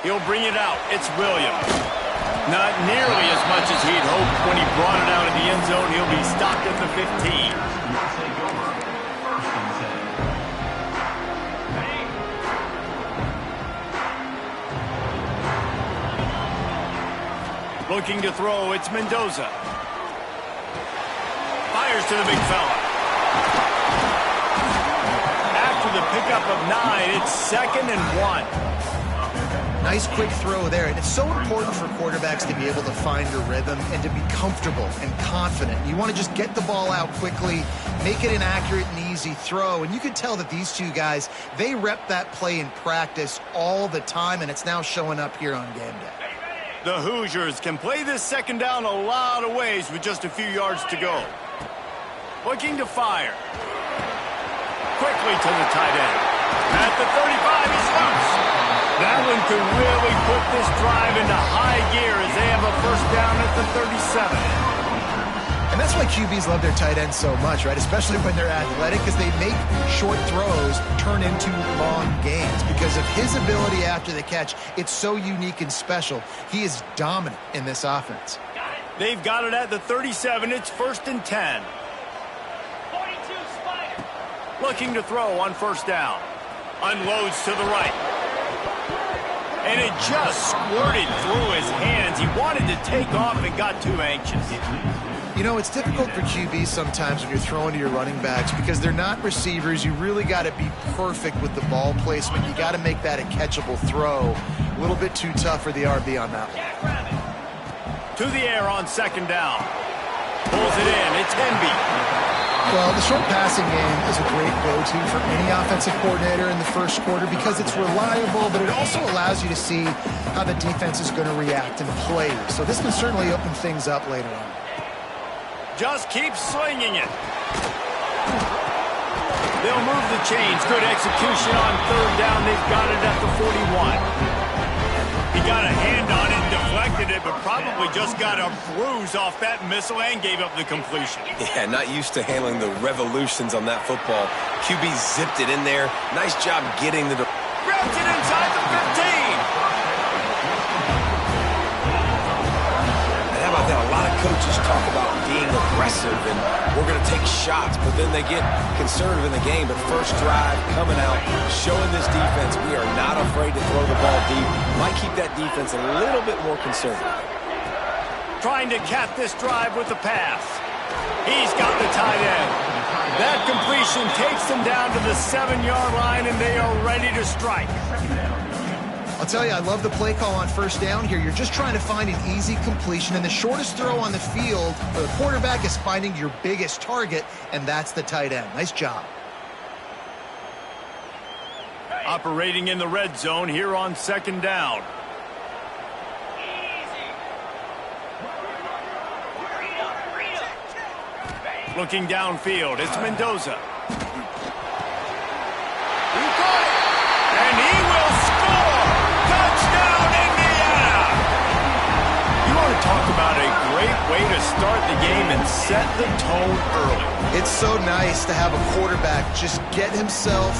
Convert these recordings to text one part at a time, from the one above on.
He'll bring it out. It's Williams. Not nearly as much as he'd hoped when he brought it out of the end zone. He'll be stopped at the 15. Looking to throw, it's Mendoza. Fires to the big fella. After the pickup of 9, it's 2nd and 1. Nice quick throw there, and it's so important for quarterbacks to be able to find a rhythm and to be comfortable and confident. You want to just get the ball out quickly, make it an accurate and easy throw, and you can tell that these two guys, they rep that play in practice all the time, and it's now showing up here on game day. The Hoosiers can play this 2nd down a lot of ways with just a few yards to go. Looking to fire. Quickly to the tight end. At the 35, he's loose. That one could really put this drive into high gear as they have a 1st down at the 37. And that's why QBs love their tight ends so much, right? Especially when they're athletic, because they make short throws turn into long gains. Because of his ability after the catch, it's so unique and special. He is dominant in this offense. They've got it at the 37. It's 1st and 10. 42 Spider. Looking to throw on 1st down. Unloads to the right. And it just squirted through his hands. He wanted to take off and got too anxious. You know, it's difficult for QBs sometimes when you're throwing to your running backs because they're not receivers. You really got to be perfect with the ball placement. You got to make that a catchable throw. A little bit too tough for the RB on that one. To the air on 2nd down. Pulls it in. It's Emby. Well, the short passing game is a great go-to for any offensive coordinator in the 1st quarter because it's reliable, but it also allows you to see how the defense is going to react and play. So this can certainly open things up later on. Just keep slinging it. They'll move the chains. Good execution on 3rd down. They've got it at the 41. He got a hand on it and deflected it, but probably just got a bruise off that missile and gave up the completion. Yeah, not used to handling the revolutions on that football. QB zipped it in there. Nice job getting the... Grabs it inside the 15. And how about that? A lot of coaches talk about being aggressive and we're going to take shots, but then they get conservative in the game. But 1st drive, coming out, showing this defense we are not afraid to throw the ball deep. Might keep that defense a little bit more conservative. Trying to cap this drive with the pass. He's got the tight end. That completion takes them down to the 7-yard line, and they are ready to strike. I'll tell you, I love the play call on 1st down here. You're just trying to find an easy completion, and the shortest throw on the field for the quarterback is finding your biggest target, and that's the tight end. Nice job. Operating in the red zone here on 2nd down. Looking downfield, it's Mendoza. He got it, and he will score! Touchdown, Indiana! You want to talk about a great way to start the game and set the tone early. It's so nice to have a quarterback just get himself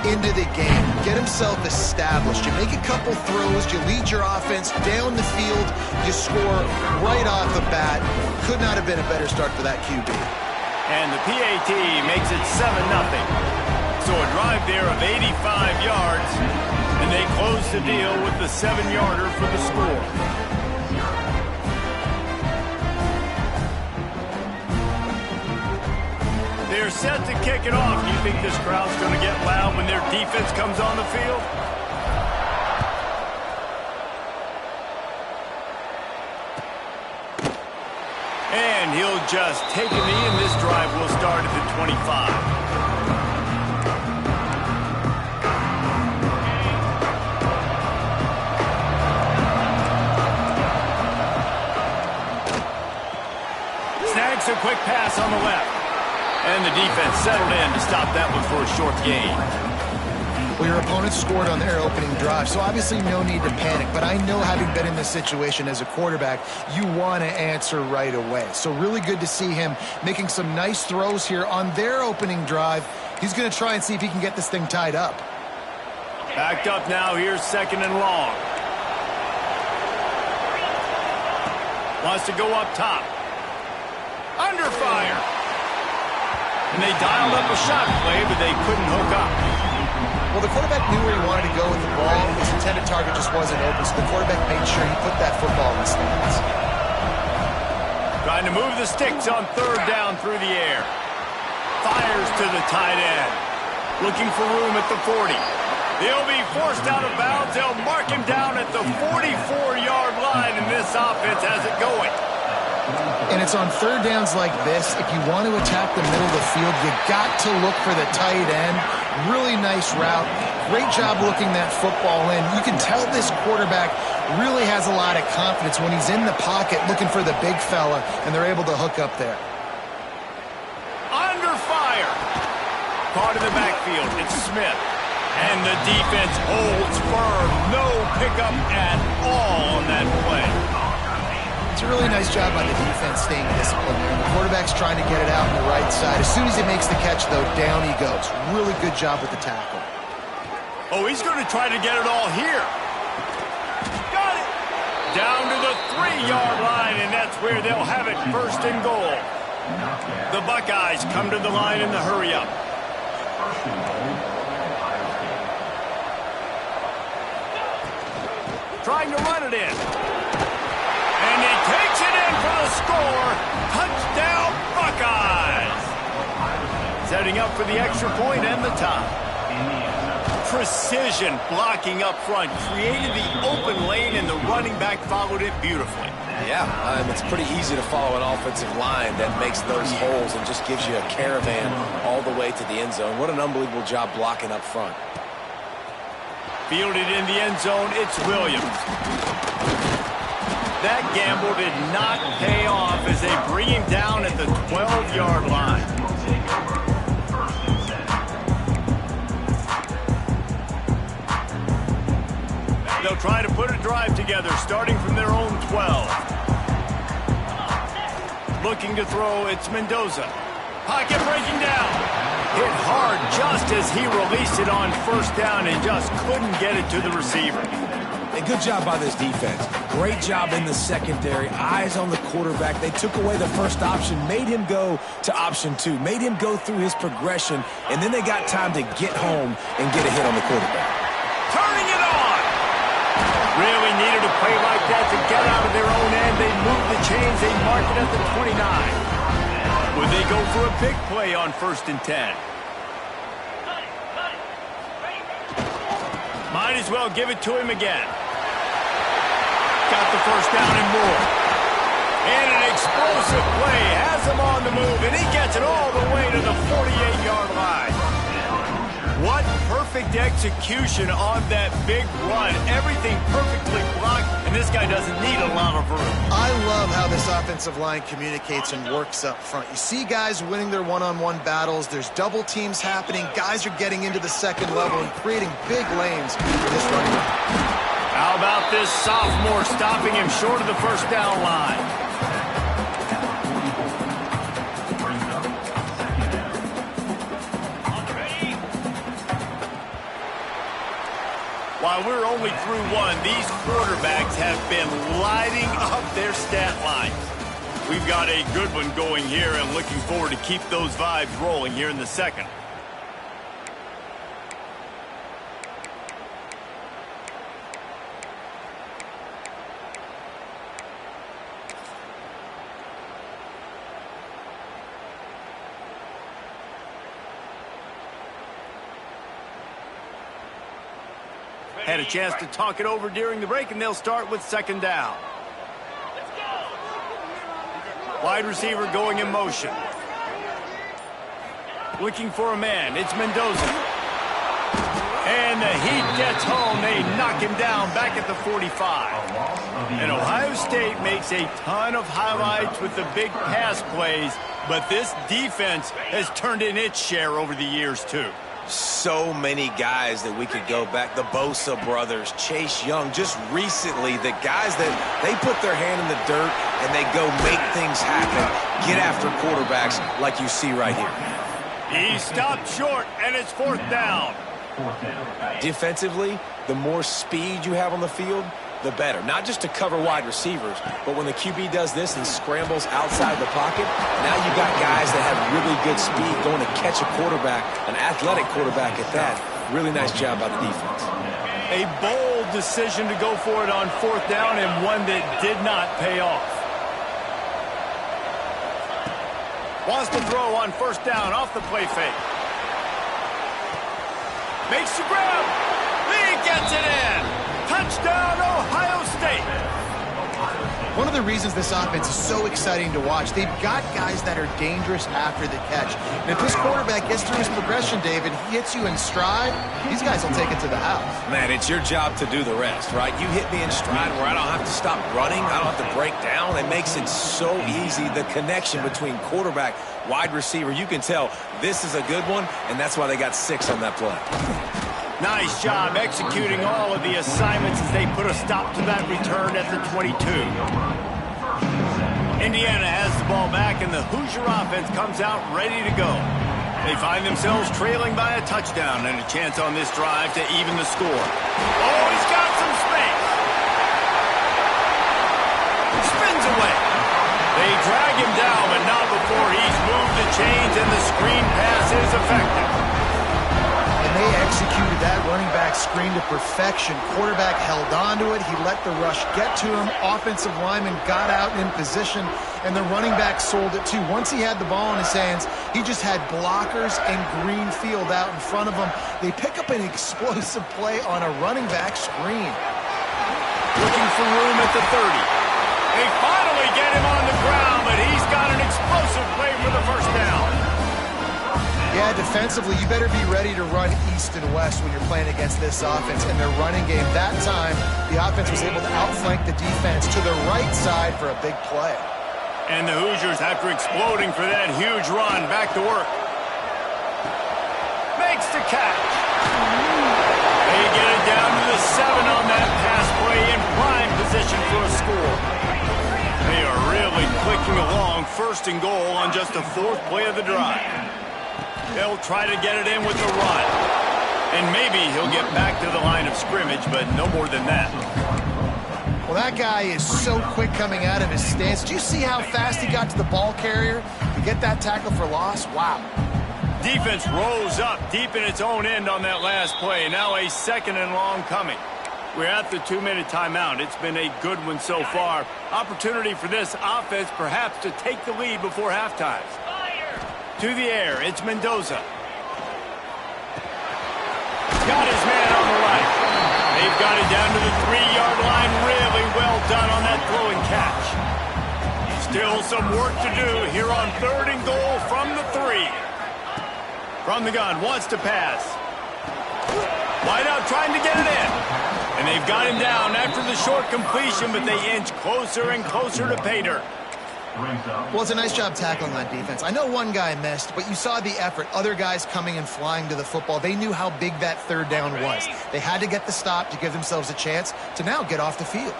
into the game, get himself established. You make a couple throws, you lead your offense down the field, you score right off the bat. Could not have been a better start for that QB. And the PAT makes it 7-0. So a drive there of 85 yards, and they close the deal with the 7-yarder for the score. They're set to kick it off. Do you think this crowd's going to get loud when their defense comes on the field? And he'll just take a knee, and this drive will start at the 25. Snags a quick pass on the left. And the defense settled in to stop that one for a short gain. Well, your opponent scored on their opening drive, so obviously no need to panic. But I know, having been in this situation as a quarterback, you want to answer right away. So really good to see him making some nice throws here on their opening drive. He's going to try and see if he can get this thing tied up. Backed up now. Here's 2nd and long. Wants to go up top. Under fire. And they dialed up a shot play, but they couldn't hook up. Well, the quarterback knew where he wanted to go with the ball. His intended target just wasn't open, so the quarterback made sure he put that football in the stands. Trying to move the sticks on third down through the air. Fires to the tight end. Looking for room at the 40. He'll be forced out of bounds. They'll mark him down at the 44-yard line, and this offense has it going. And it's on third downs like this. If you want to attack the middle of the field, you got to look for the tight end. Really nice route. Great job looking that football in. You can tell this quarterback really has a lot of confidence when he's in the pocket looking for the big fella, and they're able to hook up there. Under fire. Caught in the backfield. It's Smith. And the defense holds firm. No pickup at all on that play. It's a really nice job by the defense staying disciplined there. And the quarterback's trying to get it out on the right side. As soon as he makes the catch, though, down he goes. Really good job with the tackle. Oh, he's going to try to get it all here. Got it. Down to the 3-yard line, and that's where they'll have it, first and goal. The Buckeyes come to the line in the hurry-up. Trying to run it in. And he takes it in for the score. Touchdown, Buckeyes. Setting up for the extra point and the tie. Precision blocking up front. Created the open lane, and the running back followed it beautifully. Yeah, it's pretty easy to follow an offensive line that makes those holes and just gives you a caravan all the way to the end zone. What an unbelievable job blocking up front. Fielded in the end zone, it's Williams. That gamble did not pay off as they bring him down at the 12-yard line. They'll try to put a drive together, starting from their own 12. Looking to throw, it's Mendoza. Pocket breaking down. Hit hard just as he released it on first down and just couldn't get it to the receiver. And good job by this defense. Great job in the secondary. Eyes on the quarterback. They took away the first option, made him go to option 2, made him go through his progression, and then they got time to get home and get a hit on the quarterback. Turning it on. Really needed a play like that to get out of their own end. They moved the chains. They marked it at the 29. Would they go for a big play on 1st and 10? Might as well give it to him again. Got the first down and more. And an explosive play has him on the move, and he gets it all the way to the 48-yard line. What perfect execution on that big run. Everything perfectly blocked, and this guy doesn't need a lot of room. I love how this offensive line communicates and works up front. You see guys winning their one-on-one battles. There's double teams happening. Guys are getting into the second level and creating big lanes for this running back. How about this sophomore stopping him short of the first down line? While we're only through one, these quarterbacks have been lighting up their stat lines. We've got a good one going here and looking forward to keep those vibes rolling here in the second. Had a chance to talk it over during the break, and they'll start with 2nd down. Wide receiver going in motion. Looking for a man. It's Mendoza. And the heat gets home. They knock him down back at the 45. And Ohio State makes a ton of highlights with the big pass plays, but this defense has turned in its share over the years, too. So many guys that we could go back. The Bosa brothers, Chase Young, just recently, the guys that they put their hand in the dirt and they go make things happen, get after quarterbacks like you see right here. He stopped short, and it's 4th down. Defensively, the more speed you have on the field, the better. Not just to cover wide receivers, but when the QB does this and scrambles outside the pocket, now you've got guys that have really good speed going to catch a quarterback, an athletic quarterback at that. Really nice job by the defense. A bold decision to go for it on 4th down, and one that did not pay off. Wants to throw on 1st down off the play fake. Makes the grab. He gets it in. Touchdown, Ohio State. One of the reasons this offense is so exciting to watch, they've got guys that are dangerous after the catch. And if this quarterback gets through his progression, David, he hits you in stride, these guys will take it to the house. Man, it's your job to do the rest, right? You hit me in stride where I don't have to stop running, I don't have to break down. It makes it so easy, the connection between quarterback, wide receiver. You can tell this is a good one, and that's why they got 6 on that play. Nice job executing all of the assignments as they put a stop to that return at the 22. Indiana has the ball back, and the Hoosier offense comes out ready to go. They find themselves trailing by a touchdown and a chance on this drive to even the score. Oh, he's got some space. Spins away. They drag him down, but not before he's moved the chains, and the screen pass is effective. And they executed that running back screen to perfection. Quarterback held on to it. He let the rush get to him. Offensive lineman got out in position, and the running back sold it too. Once he had the ball in his hands, he just had blockers and green field out in front of him. They pick up an explosive play on a running back screen. Looking for room at the 30. They finally get him on the ground, but he's got an explosive play for the 1st down. Yeah, defensively, you better be ready to run east and west when you're playing against this offense and their running game. That time, the offense was able to outflank the defense to the right side for a big play. And the Hoosiers, after exploding for that huge run, back to work. Makes the catch. They get it down to the 7 on that pass play in prime position for a score. They are really clicking along, 1st and goal on just the 4th play of the drive. They'll try to get it in with the run. And maybe he'll get back to the line of scrimmage, but no more than that. Well, that guy is so quick coming out of his stance. Did you see how fast he got to the ball carrier to get that tackle for loss? Wow. Defense rose up deep in its own end on that last play. Now a 2nd and long coming. We're at the 2-minute timeout. It's been a good one so far. Opportunity for this offense perhaps to take the lead before halftime. To the air, it's Mendoza. Got his man on the right. They've got it down to the 3-yard line. Really well done on that throw and catch. Still some work to do here on 3rd and goal from the 3. From the gun, wants to pass. Wide out trying to get it in. And they've got him down after the short completion, but they inch closer and closer to pay dirt. Well, it's a nice job tackling on defense. I know one guy missed, but you saw the effort. Other guys coming and flying to the football. They knew how big that 3rd down was. They had to get the stop to give themselves a chance to now get off the field.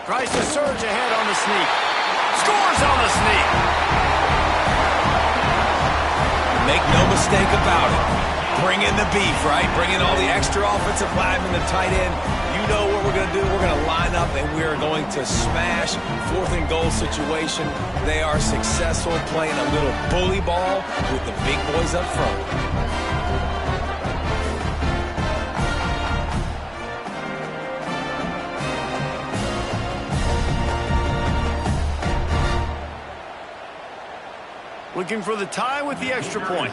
Tries to surge ahead on the sneak. Scores on the sneak. Make no mistake about it. Bring in the beef, right? Bring in all the extra offensive linemen, the tight end. You know what we're going to do. We're going to line up, and we are going to smash 4th and goal situation. They are successful playing a little bully ball with the big boys up front. Looking for the tie with the extra point.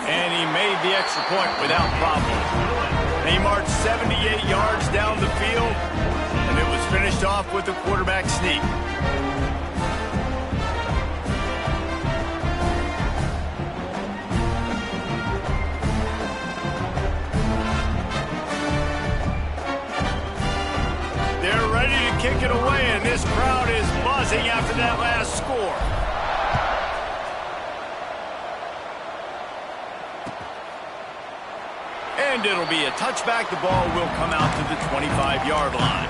And he made the extra point without problem. They marched 78 yards down the field, and it was finished off with a quarterback sneak. They're ready to kick it away, and this crowd is buzzing after that last score. And it'll be a touchback. The ball will come out to the 25-yard line.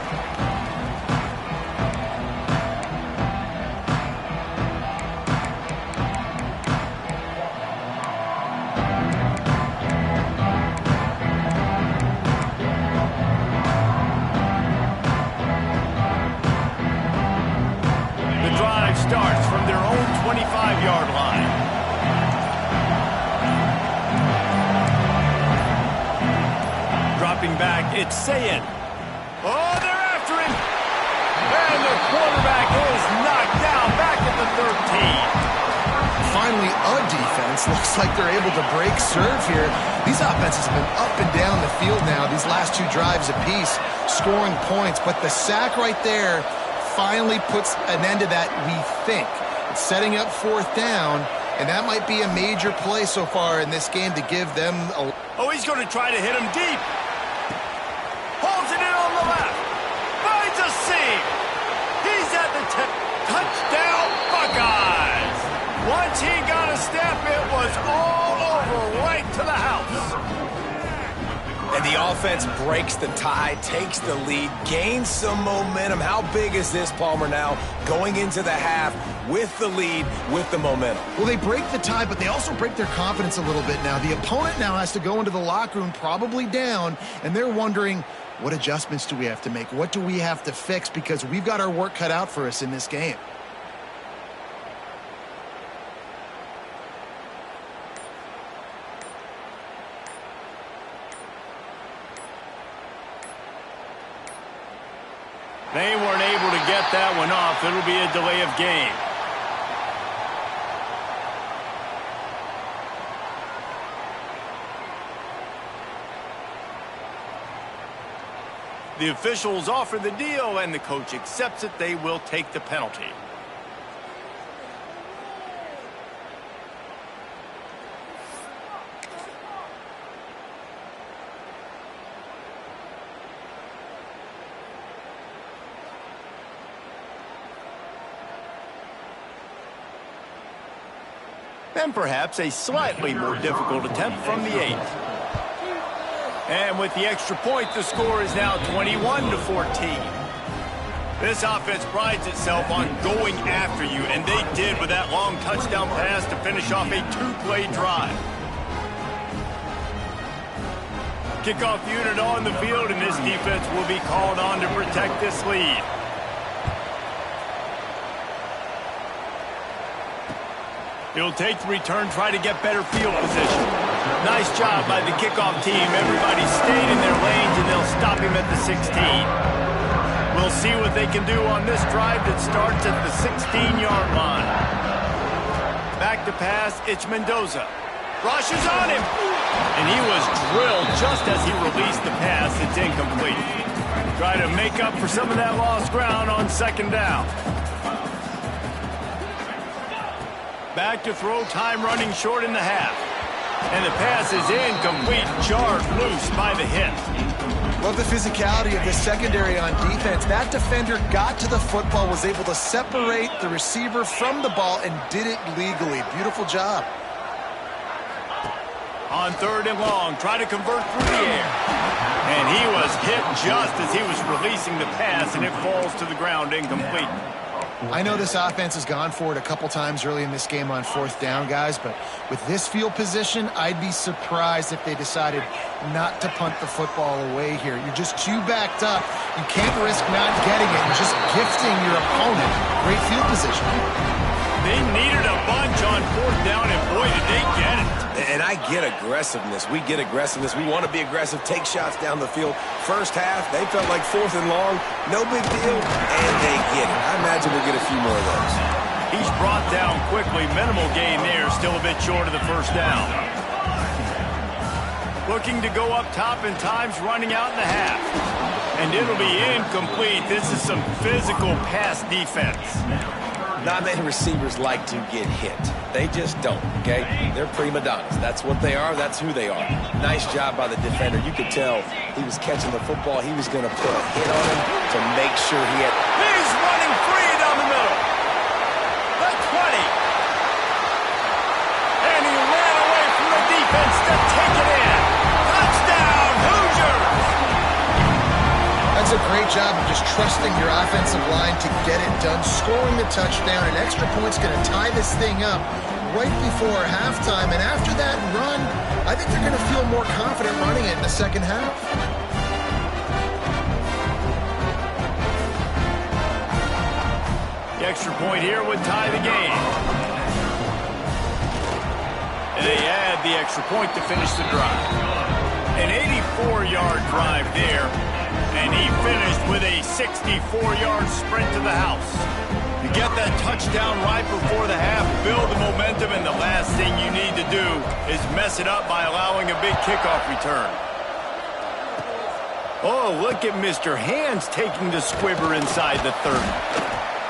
it's saying. Oh, they're after him. And the quarterback is knocked down back at the 13. Finally, a defense. Looks like they're able to break serve here. These offenses have been up and down the field now, these last two drives apiece, scoring points. But the sack right there finally puts an end to that, we think. It's setting up fourth down, and that might be a major play so far in this game to give them a... Oh, he's going to try to hit him deep. Holds it in on the left. Finds a seam. He's at the 10. Touchdown, Buckeyes. Once he got a step, it was all over right to the house. And the offense breaks the tie, takes the lead, gains some momentum. How big is this, Palmer, now going into the half with the lead, with the momentum? Well, they break the tie, but they also break their confidence a little bit now. The opponent now has to go into the locker room probably down, and they're wondering, what adjustments do we have to make? What do we have to fix? Because we've got our work cut out for us in this game. They weren't able to get that one off. It'll be a delay of game. The officials offer the deal, and the coach accepts it. They will take the penalty. And perhaps a slightly more difficult attempt from the 8. And with the extra point, the score is now 21-14. This offense prides itself on going after you, and they did with that long touchdown pass to finish off a 2-play drive. Kickoff unit on the field, and this defense will be called on to protect this lead. He'll take the return, try to get better field position. Nice job by the kickoff team. Everybody stayed in their lanes, and they'll stop him at the 16. We'll see what they can do on this drive that starts at the 16-yard line. Back to pass, it's Mendoza. Rushes on him. And he was drilled just as he released the pass. It's incomplete. Try to make up for some of that lost ground on second down. Back to throw, time running short in the half. And the pass is incomplete, jarred loose by the hit. Love the physicality of the secondary on defense. That defender got to the football, was able to separate the receiver from the ball, and did it legally. Beautiful job. On 3rd and long, try to convert through the air. And he was hit just as he was releasing the pass, and it falls to the ground incomplete. I know this offense has gone for it a couple times early in this game on 4th down, guys, but with this field position, I'd be surprised if they decided not to punt the football away here. You're just too backed up. You can't risk not getting it and just gifting your opponent great field position. They needed a bunch on 4th down, and boy, did they get it. And I get aggressiveness. We get aggressiveness. We want to be aggressive, take shots down the field. First half, they felt like 4th and long. No big deal, and they get it. I imagine we'll get a few more of those. He's brought down quickly. Minimal gain there, still a bit short of the first down. Looking to go up top, and time's running out in the half. And it'll be incomplete. This is some physical pass defense. Not many receivers like to get hit. They just don't, okay? They're prima donnas. That's what they are. That's who they are. Nice job by the defender. You could tell he was catching the football. He was going to put a hit on him to make sure he had... He's running free down the middle. The 20. And he ran away from the defense to take it in. Touchdown, Hoosiers! That's a great job of just trusting your offensive line to get it done, scoring the touchdown. An extra point's going to tie this thing up right before halftime. And after that run, I think they're going to feel more confident running it in the second half. The extra point here would tie the game. And they add the extra point to finish the drive. An 84-yard drive there, and he finished with a 64-yard sprint to the house. You get that touchdown right before the half, build the momentum, and the last thing you need to do is mess it up by allowing a big kickoff return. Oh, look at Mr. Hands taking the squibber inside the 30.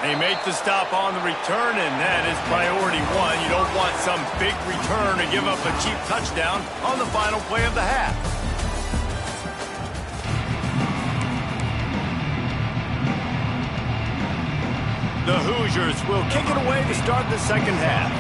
They make the stop on the return, and that is priority one. You don't want some big return to give up a cheap touchdown on the final play of the half. The Hoosiers will kick it away to start the second half.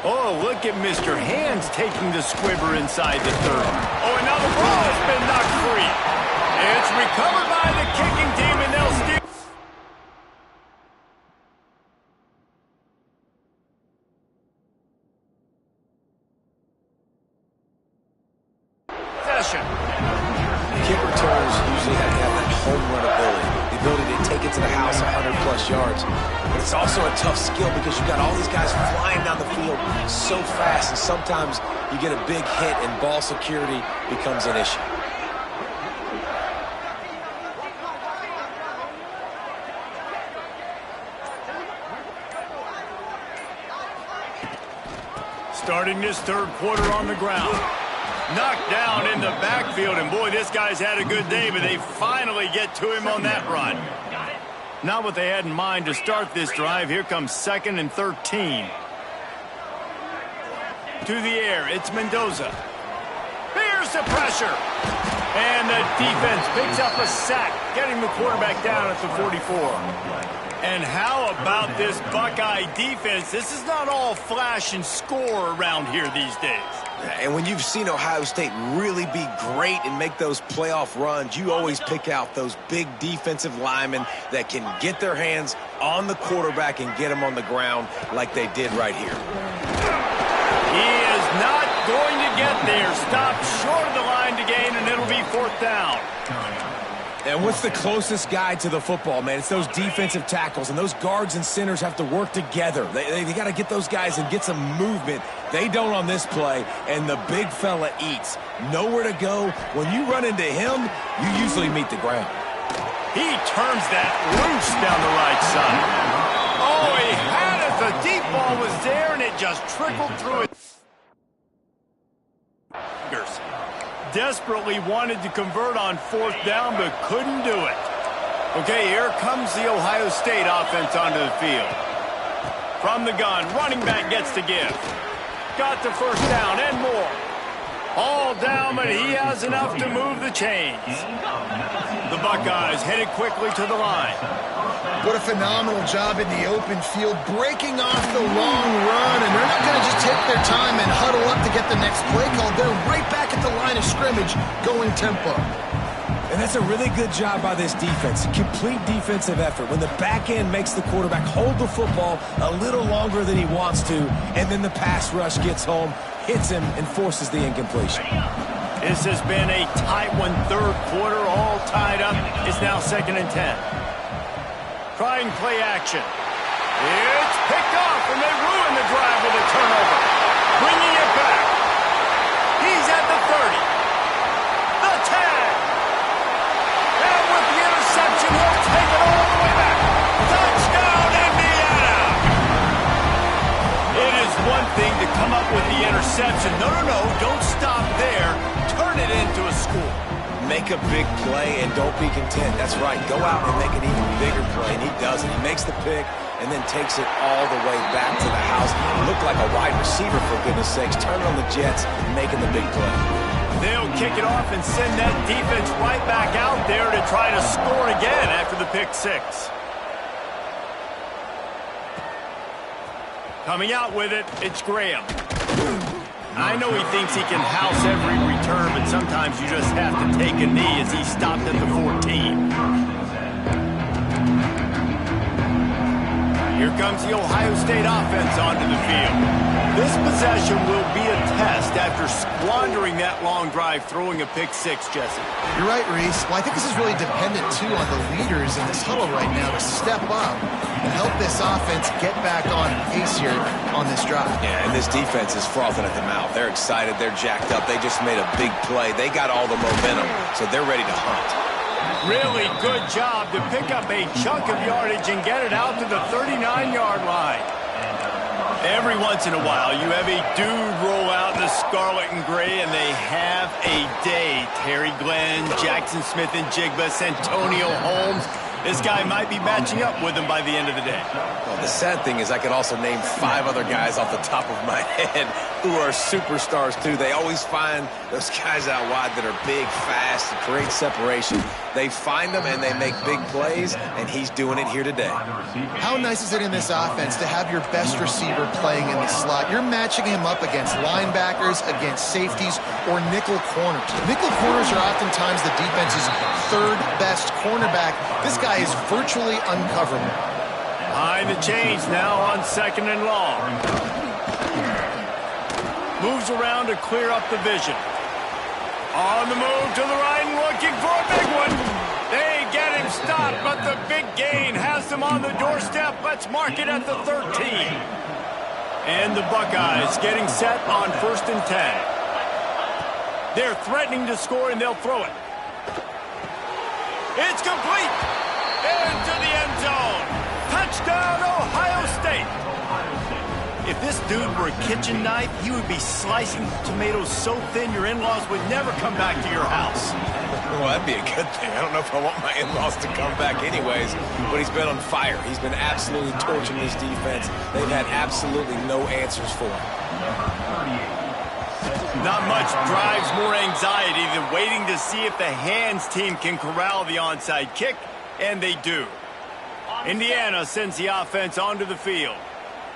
Oh, look at Mr. Hands taking the squibber inside the 30. Oh, and now the ball has been knocked free. It's recovered by the kicking team, and they'll steal. Kick returns usually have to have that home run ability, the ability to take it to the house 100-plus yards. But it's also a tough skill because you've got all these guys flying down the field so fast, and sometimes you get a big hit and ball security becomes an issue. Starting this third quarter on the ground. Knocked down in the backfield, and boy, this guy's had a good day, but they finally get to him on that run. Not what they had in mind to start this drive. Here comes 2nd and 13. To the air, it's Mendoza. Here's the pressure. And the defense picks up a sack, getting the quarterback down at the 44. And how about this Buckeye defense? This is not all flash and score around here these days. And when you've seen Ohio State really be great and make those playoff runs, you always pick out those big defensive linemen that can get their hands on the quarterback and get him on the ground like they did right here. He is not going to get there. Stopped short of the line to gain, and it'll be 4th down. And what's the closest guy to the football, man? It's those defensive tackles, and those guards and centers have to work together. They got to get those guys and get some movement. They don't on this play, and the big fella eats. Nowhere to go. When you run into him, you usually meet the ground. He turns that loose down the right side. Oh, he had it. The deep ball was there, and it just trickled through it. Desperately wanted to convert on 4th down, but couldn't do it. Okay, here comes the Ohio State offense onto the field. From the gun, running back gets to give. Got the 1st down and more. All down, but he has enough to move the chains. The Buckeyes headed quickly to the line. What a phenomenal job in the open field, breaking off the long run, and they're not going to just take their time and huddle up to get the next play call. They're right back at the line of scrimmage, going tempo. And that's a really good job by this defense. Complete defensive effort. When the back end makes the quarterback hold the football a little longer than he wants to, and then the pass rush gets home, hits him, and forces the incompletion. This has been a tight one, third quarter, all tied up. It's now 2nd and 10. Trying play action. It's picked off, and they ruin the drive with a turnover. Bringing it back. He's at the 30. The tag. And with the interception, he'll take it all the way back. Touchdown, Indiana. It is one thing to come up with the interception. No, don't stop there. Turn it into a score. Make a big play and don't be content. That's right. Go out and make an even bigger play, and he does it. He makes the pick and then takes it all the way back to the house. Looked like a wide receiver, for goodness sakes. Turn on the Jets, making the big play. They'll kick it off and send that defense right back out there to try to score again after the pick 6. Coming out with it, it's Graham. I know he thinks he can house every return, but sometimes you just have to take a knee as he stopped at the 14. Here comes the Ohio State offense onto the field. This possession will be a pest after squandering that long drive throwing a pick six, Jesse. You're right, Reese. Well, I think this is really dependent, too, on the leaders in this huddle right now to step up and help this offense get back on pace here on this drive. Yeah, and this defense is frothing at the mouth. They're excited. They're jacked up. They just made a big play. They got all the momentum, so they're ready to hunt. Really good job to pick up a chunk of yardage and get it out to the 39-yard line. Every once in a while, you have a dude roll out in the scarlet and gray, and they have a day. Terry Glenn, Jackson Smith and Jigba, Santonio Holmes. This guy might be matching up with him by the end of the day. Well, the sad thing is I could also name 5 other guys off the top of my head who are superstars, too. They always find those guys out wide that are big, fast, and create separation. They find them, and they make big plays, and he's doing it here today. How nice is it in this offense to have your best receiver playing in the slot? You're matching him up against linebackers, against safeties, or nickel corners. Nickel corners are oftentimes the defense's third best cornerback. This guy is virtually uncoverable. Behind the chains now on 2nd and long. Moves around to clear up the vision. On the move to the right and looking for a big one. They get him stopped, but the big gain has them on the doorstep. Let's mark it at the 13. And the Buckeyes getting set on 1st and 10. They're threatening to score, and they'll throw it. It's complete. Into the end zone. Touchdown, Ohio State. If this dude were a kitchen knife, he would be slicing tomatoes so thin your in-laws would never come back to your house. Well, that'd be a good thing. I don't know if I want my in-laws to come back anyways, but he's been on fire. He's been absolutely torching this defense. They've had absolutely no answers for him. Not much drives more anxiety than waiting to see if the hands team can corral the onside kick, and they do. Indiana sends the offense onto the field.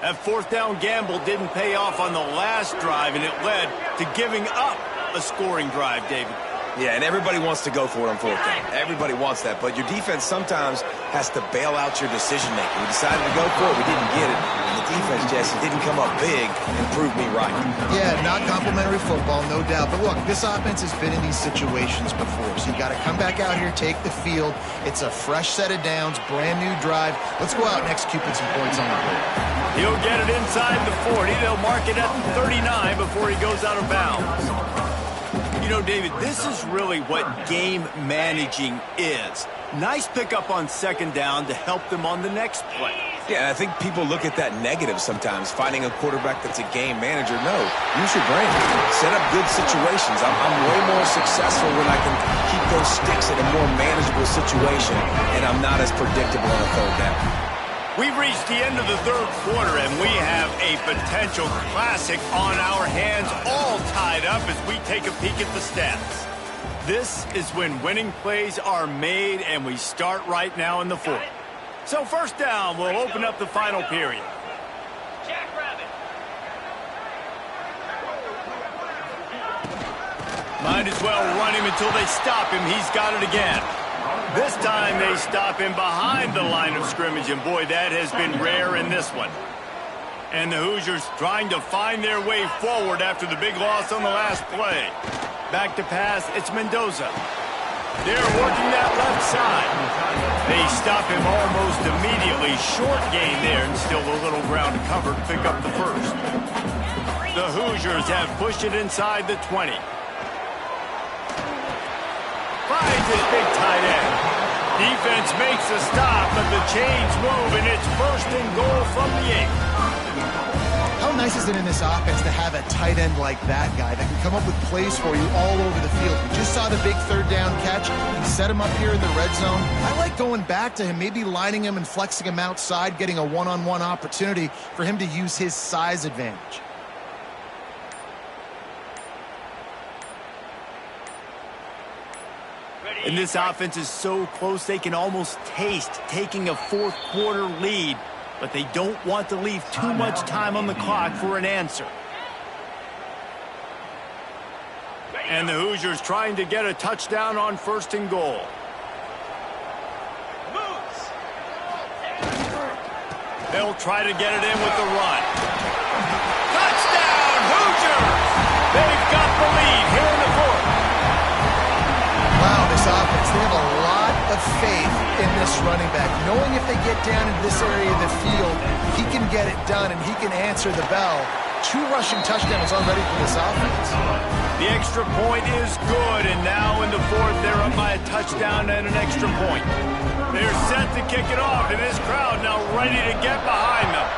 That 4th down gamble didn't pay off on the last drive, and it led to giving up a scoring drive, David. Yeah, and everybody wants to go for it on 4th down. Everybody wants that, but your defense sometimes has to bail out your decision-making. We decided to go for it. We didn't get it. And the defense, Jesse, didn't come up big and prove me right. Yeah, not complimentary football, no doubt. But look, this offense has been in these situations before, so you got to come back out here, take the field. It's a fresh set of downs, brand new drive. Let's go out and execute with some points on the board. He'll get it inside the 40. They'll mark it at the 39 before he goes out of bounds. You know, David, this is really what game managing is. Nice pickup on 2nd down to help them on the next play. Yeah, I think people look at that negative sometimes, finding a quarterback that's a game manager. No, use your brain. Set up good situations. I'm way more successful when I can keep those sticks in a more manageable situation, and I'm not as predictable on a 3rd down. We've reached the end of the 3rd quarter, and we have a potential classic on our hands, all tied up as we take a peek at the stats. This is when winning plays are made, and we start right now in the 4th. So 1st down will open up the final period. Jackrabbit. Might as well run him until they stop him. He's got it again. This time they stop him behind the line of scrimmage, and boy, that has been rare in this one. And the Hoosiers trying to find their way forward after the big loss on the last play. Back to pass, it's Mendoza. They're working that left side. They stop him almost immediately. Short gain there, and still a little ground to cover to pick up the 1st. The Hoosiers have pushed it inside the 20. Finds his big tight end. Defense makes a stop, but the chains move, and it's 1st and goal from the 8. How nice is it in this offense to have a tight end like that guy that can come up with plays for you all over the field? We just saw the big 3rd down catch. He set him up here in the red zone. I like going back to him, maybe lining him and flexing him outside, getting a one-on-one opportunity for him to use his size advantage. And this offense is so close they can almost taste taking a 4th quarter lead, but they don't want to leave too much time on the clock for an answer. And the Hoosiers trying to get a touchdown on 1st and goal. They'll try to get it in with the run. Touchdown, Hoosiers! running back, knowing if they get down into this area of the field, he can get it done and he can answer the bell. 2 rushing touchdowns already for this offense. The extra point is good, and now in the 4th, they're up by a touchdown and an extra point. They're set to kick it off, and this crowd now ready to get behind them.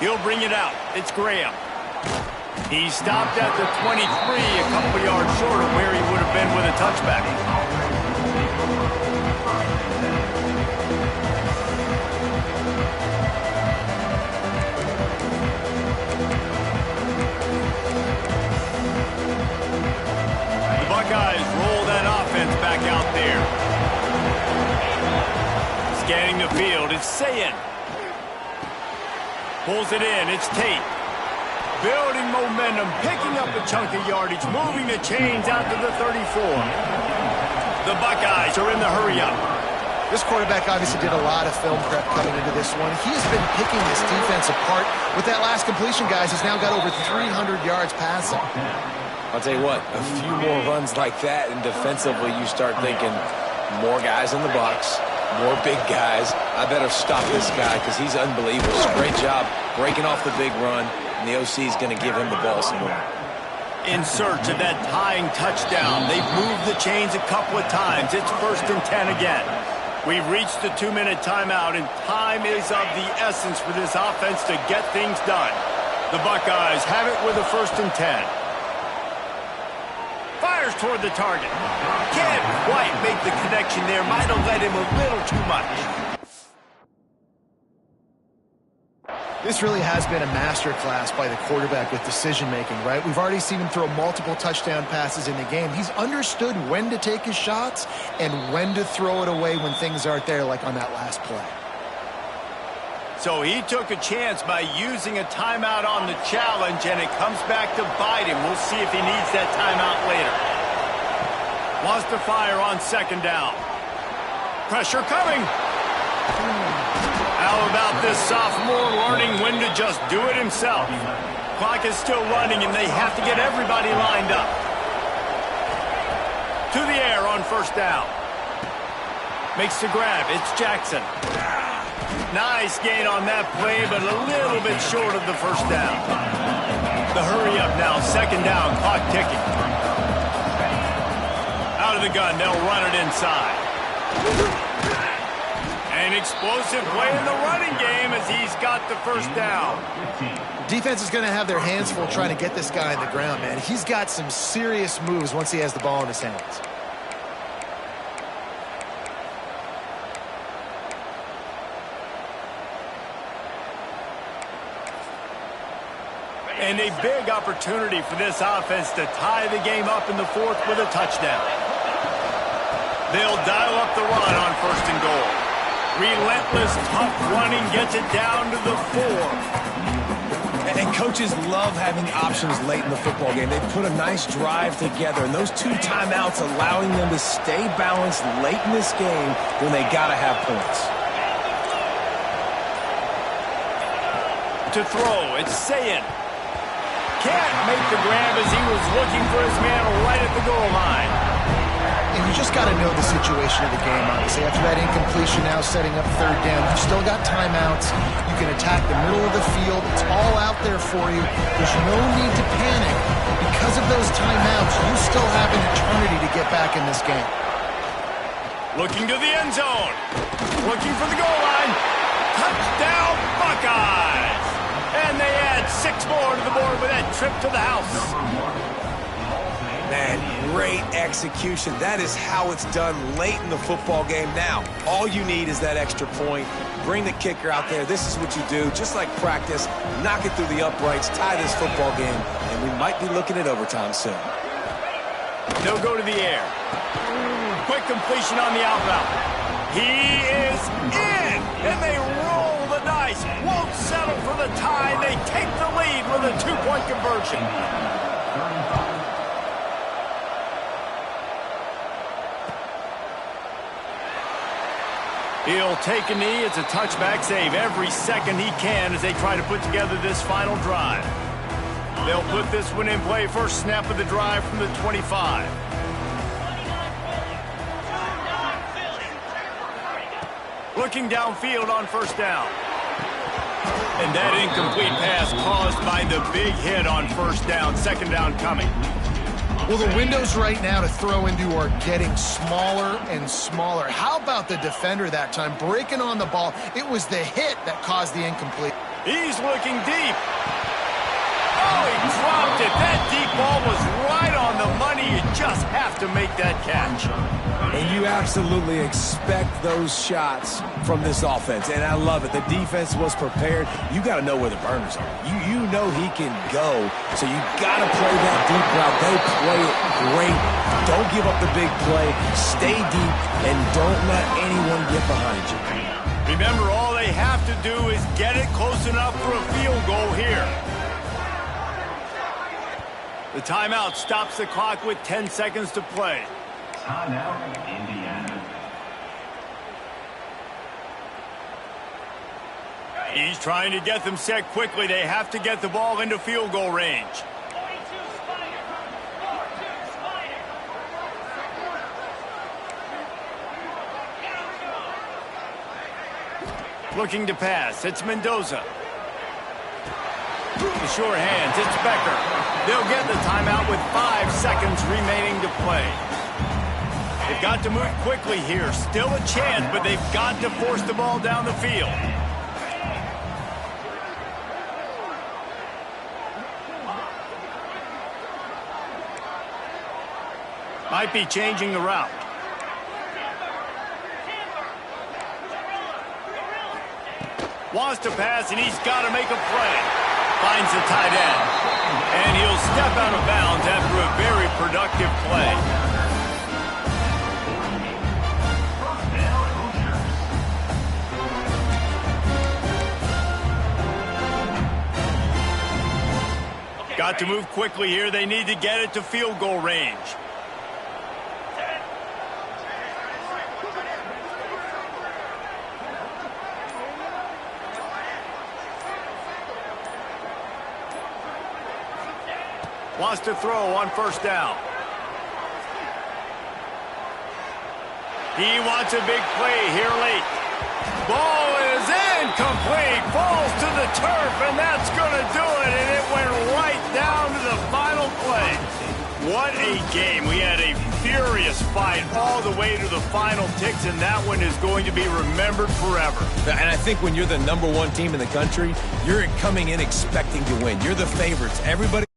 He'll bring it out. It's Graham. He stopped at the 23, a couple yards short of where he would have been with a touchback. The Buckeyes roll that offense back out there. Scanning the field, it's Ncaa. Pulls it in, it's Tate. Building momentum, picking up a chunk of yardage, moving the chains out to the 34. The Buckeyes are in the hurry-up. This quarterback obviously did a lot of film prep coming into this one. He has been picking this defense apart. With that last completion, guys, he's now got over 300 yards passing. I'll tell you what, a few more runs like that, and defensively you start thinking more guys in the box, more big guys. I better stop this guy because he's unbelievable. Great job breaking off the big run, and the OC is going to give him the ball some more. In search of that tying touchdown. They've moved the chains a couple of times. It's 1st and 10 again. We've reached the 2-minute timeout, and time is of the essence for this offense to get things done. The Buckeyes have it with a 1st and 10. Fires toward the target. Can't quite make the connection there. Might have led him a little too much. This really has been a master class by the quarterback with decision-making, right? We've already seen him throw multiple touchdown passes in the game. He's understood when to take his shots and when to throw it away when things aren't there, like on that last play. So he took a chance by using a timeout on the challenge, and it comes back to bite him. We'll see if he needs that timeout later. Wants to fire on 2nd down. Pressure coming. How about this sophomore learning when to just do it himself? Clock is still running, and they have to get everybody lined up. To the air on 1st down. Makes the grab. It's Jackson. Nice gain on that play, but a little bit short of the 1st down. The hurry up now. 2nd down. Clock ticking. Out of the gun. They'll run it inside. An explosive play in the running game as he's got the 1st down. Defense is going to have their hands full trying to get this guy on the ground, man. He's got some serious moves once he has the ball in his hands. And a big opportunity for this offense to tie the game up in the 4th with a touchdown. They'll dial up the run on 1st and goal. Relentless, tough running gets it down to the 4. And coaches love having options late in the football game. They put a nice drive together, and those 2 timeouts allowing them to stay balanced late in this game when they got to have points. To throw, it's Ncaa. Can't make the grab as he was looking for his man right at the goal line. And you just got to know the situation of the game, obviously. After that incompletion, now setting up 3rd down. You've still got timeouts. You can attack the middle of the field. It's all out there for you. There's no need to panic. Because of those timeouts, you still have an eternity to get back in this game. Looking to the end zone. Looking for the goal line. Touchdown, Buckeyes! And they add 6 more to the board with that trip to the house. Man, great execution. That is how it's done late in the football game. Now, all you need is that extra point. Bring the kicker out there. This is what you do. Just like practice, knock it through the uprights, tie this football game, and we might be looking at overtime soon. They'll go to the air. Quick completion on the outbound. He is in, and they roll the dice. Won't settle for the tie. They take the lead with a 2-point conversion. He'll take a knee. It's a touchback save every second he can as they try to put together this final drive. They'll put this one in play. First snap of the drive from the 25. Looking downfield on first down. And that incomplete pass caused by the big hit on first down. Second down coming. Well, the windows right now to throw into are getting smaller and smaller. How about the defender that time breaking on the ball? It was the hit that caused the incomplete. He's looking deep. Oh, he dropped it. That deep ball was right on the money. You just have to make that catch. And you absolutely expect those shots from this offense, and I love it. The defense was prepared. You got to know where the burners are. You know he can go, so you got to play that deep route. They play it great. Don't give up the big play. Stay deep, and don't let anyone get behind you. Remember, all they have to do is get it close enough for a field goal here. The timeout stops the clock with 10 seconds to play. Timeout, Indiana. He's trying to get them set quickly. They have to get the ball into field goal range. 42 Spider. 42 Spider. Looking to pass. It's Mendoza. The sure hands. It's Becker. They'll get the timeout with 5 seconds remaining to play. They've got to move quickly here. Still a chance, but they've got to force the ball down the field. Might be changing the route. Wants to pass, and he's got to make a play. Finds the tight end. And he'll step out of bounds after a very productive play. Got to move quickly here. They need to get it to field goal range. Wants to throw on first down. He wants a big play here late. Ball is incomplete. Falls to the turf, and that's going to do it. And it went right down to the final play. What a game. We had a furious fight all the way to the final ticks, and that one is going to be remembered forever. And I think when you're the #1 team in the country, you're coming in expecting to win. You're the favorites. Everybody